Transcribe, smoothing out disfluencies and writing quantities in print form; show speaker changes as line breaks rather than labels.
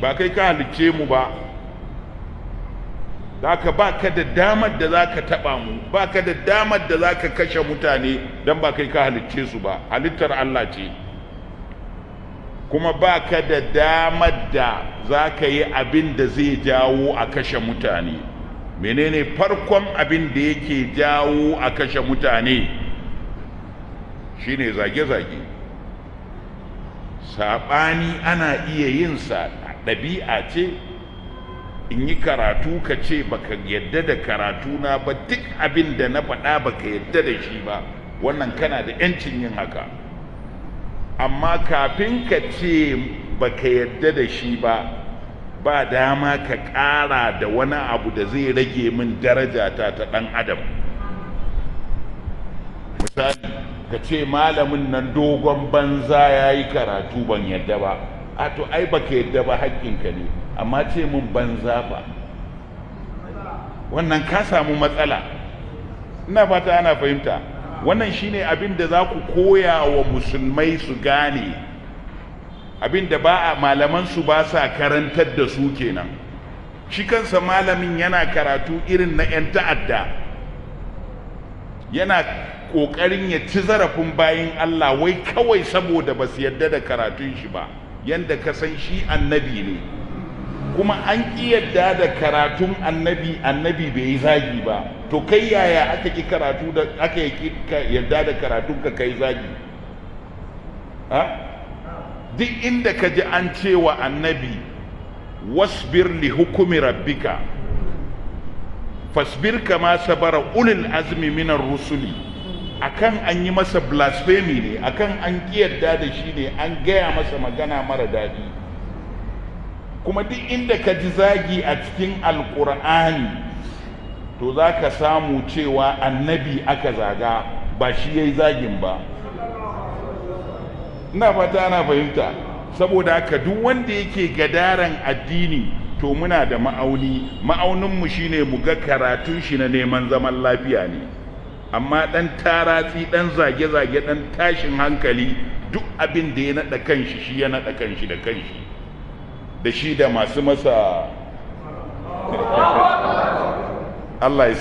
ba kai ka halicce mu ba, haka ba ka da damar da za ka taɓa mu, ba ka da damar da za ka kashe mutane don ba kai ka halicce su ba, halittar Allah ce. Kuma ba ka da damar da za ka yi abin da zai jawo a kashe mutane. Menene farkon abin da yake jawo a kashe mutane? Shine zage-zage. Saɓani ana iya yin sa, ɗabi'a ce. In yi karatu ka ce baka yadda da karatu na ba, duk abin da na faɗa baka yadda da shi ba, wannan kana da 'yancin yin haka. Amma kafin ka ce baka yadda da shi ba, ba dama ka ƙara da wani abu da zai rage min darajata ta ɗan adam. Misali, ka ce malamin nan dogon banza ya yi karatu ban yadda ba, a to ai baka yadda ba, haƙƙinka ne, amma ce mun banza ba, wannan ka samu matsala. Ina fata ana fahimta. Wannan shine abin da za ku koya wa musulmai su gane, abin da ba a malaman su ba sa karantar da su kenan. Shi kansa malamin yana karatu irin na 'yan ta'adda, yana ƙoƙarin ya ci zarafin bayin Allah wai kawai saboda ba su yadda da karatun shi ba, yanda ka san shi annabi ne. Kuma an ƙi yadda da karatun annabi, annabi bai yi zagi ba, to kai yaya aka ƙi karatu da aka yi yadda da karatun ka kai zagi? Duk inda ka ji an ce wa annabi wasbir li hukumi rabbika fasbir kama sabara ulul azmi minar rusuli, akan an yi masa blasphemy ne, akan an ƙi yadda da shi ne, an gaya masa magana mara daɗi. Kuma duk inda ka ji zagi a cikin alƙur'ani, to za ka samu cewa annabi aka zaga, ba shi ya yi zagin ba. Ina fata ana fahimta. Saboda haka duk wanda yake gadaran addini, to muna da ma'auni. Ma'auninmu shine mu ga karatun shi na neman zaman lafiya ne. Amma ɗan taratsi, ɗan zage-zage, ɗan tashin hankali, duk abin da ya naɗa kanshi shi ya naɗa kanshi da kanshi, da shi da masu masa Allah ya